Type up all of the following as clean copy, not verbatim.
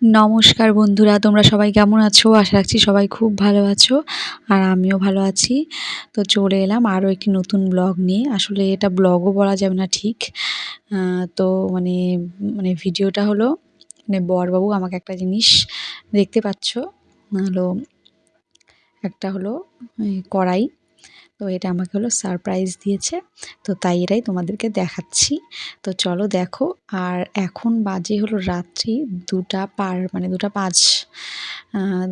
নমস্কার বন্ধুরা, তোমরা সবাই কেমন আছো? আশা রাখছি সবাই খুব ভালো আছো আর আমিও ভালো আছি। তো চলে এলাম আরও একটি নতুন ব্লগ নিয়ে। আসলে এটা ব্লগও বলা যাবে না ঠিক। তো মানে মানে ভিডিওটা হলো বরবাবু আমাকে একটা জিনিস দেখতে পাচ্ছ হলো একটা হলো কড়াই। তো এটা আমাকে হলো সারপ্রাইজ দিয়েছে। তো তাই এটাই তোমাদেরকে দেখাচ্ছি। তো চলো দেখো। আর এখন বাজে হলো রাত্রি ২টা পার মানে ২টা ৫।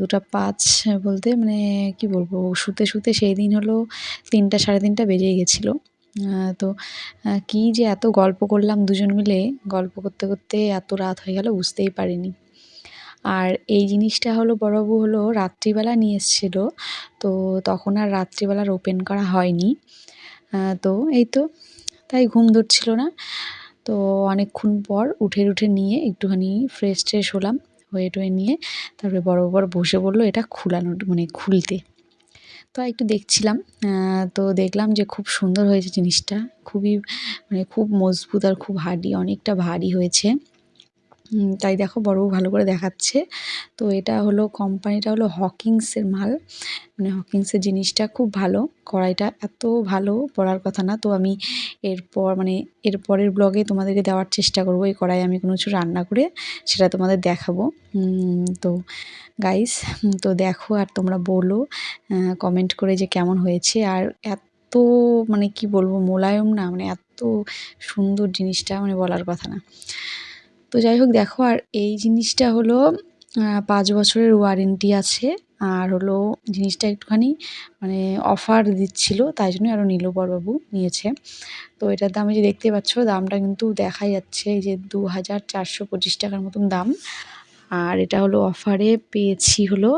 ২টা ৫ বলতে মানে কি বলবো, শুতে সেই দিন হলো ৩টা ৩:৩০ বেজেই গেছিলো। তো কী যে এত গল্প করলাম দুজন মিলে, গল্প করতে করতে এত রাত হয়ে গেল বুঝতেই পারিনি। আর এই জিনিসটা হলো বড়বাবু হলো রাত্রিবেলা নিয়ে এসেছিলো। তো তখন আর রাত্রিবেলার ওপেন করা হয়নি। তো এই তো তাই ঘুম ধরছিল না। তো অনেকক্ষণ পর উঠে নিয়ে একটুখানি ফ্রেশ ট্রেশ হলাম। হয়ে টয়ে নিয়ে তারপরে বড়বাবু আবার বসে পড়লো এটা খুলানোর মানে খুলতে। তো একটু দেখছিলাম। তো দেখলাম যে খুব সুন্দর হয়েছে জিনিসটা। খুবই মানে খুব মজবুত আর খুব হার্ডি, অনেকটা ভারী হয়েছে। তাই দেখো বড়বাবু ভালো করে দেখাচ্ছে। তো এটা হলো কোম্পানিটা হলো হকিংসের মাল। মানে হকিংসের জিনিসটা খুব ভালো। কড়াইটা এত ভালো বলার কথা না। তো আমি এর পরের ব্লগে তোমাদেরকে দেওয়ার চেষ্টা করব এই কড়াই আমি কোনো কিছু রান্না করে সেটা তোমাদের দেখাবো। তো গাইস, তো দেখো আর তোমরা বলো কমেন্ট করে যে কেমন হয়েছে। আর এত মানে কি বলবো, মোলায়েম না, মানে এত সুন্দর জিনিসটা মানে বলার কথা না। তো যাই হোক দেখো, আর এই জিনিসটা হলো ৫ বছরের ওয়ারেন্টি আছে। আর হলো জিনিসটা একটুখানি মানে অফার দিচ্ছিল, তাই জন্যই আরও নিল, বড়বাবু নিয়েছে। তো এটার দাম এই যে দেখতে পাচ্ছ, দামটা কিন্তু দেখাই যাচ্ছে এই যে ২,৪২৫ টাকার মতন দাম। আর এটা হলো অফারে পেয়েছি হলো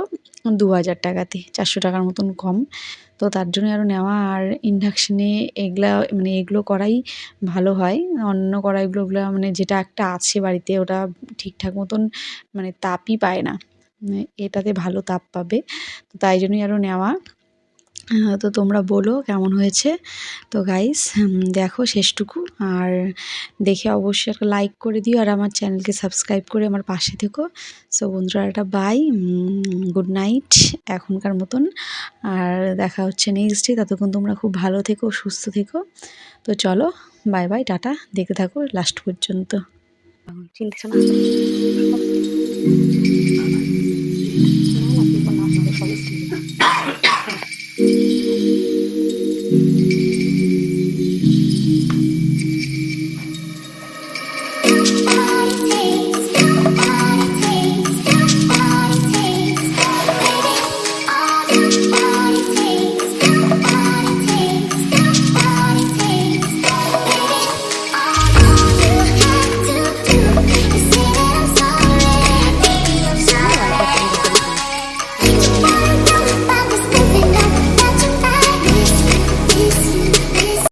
২,০০০ টাকাতে, ৪০০ টাকার মতন কম। তো তার জন্যই আরও নেওয়া। আর ইন্ডাকশানে এগুলো করাই ভালো হয়। অন্য কড়াইগুলো মানে যেটা একটা আছে বাড়িতে ওটা ঠিকঠাক মতন মানে তাপই পায় না। এটাতে ভালো তাপ পাবে। তো তাই জন্যই আরও নেওয়া। তো তোমরা বলো কেমন হয়েছে। তো গাইস দেখো শেষটুকু। আর দেখে অবশ্যই একটা লাইক করে দিও আর আমার চ্যানেলকে সাবস্ক্রাইব করে আমার পাশে থেকো। সো বন্ধুরা, একটা বাই, গুড নাইট এখনকার মতন। আর দেখা হচ্ছে নেক্সট ডে। ততক্ষণ তোমরা খুব ভালো থেকো, সুস্থ থেকো। তো চলো, বাই বাই, টাটা। দেখতে থাকো লাস্ট পর্যন্ত। চিনতেছ না?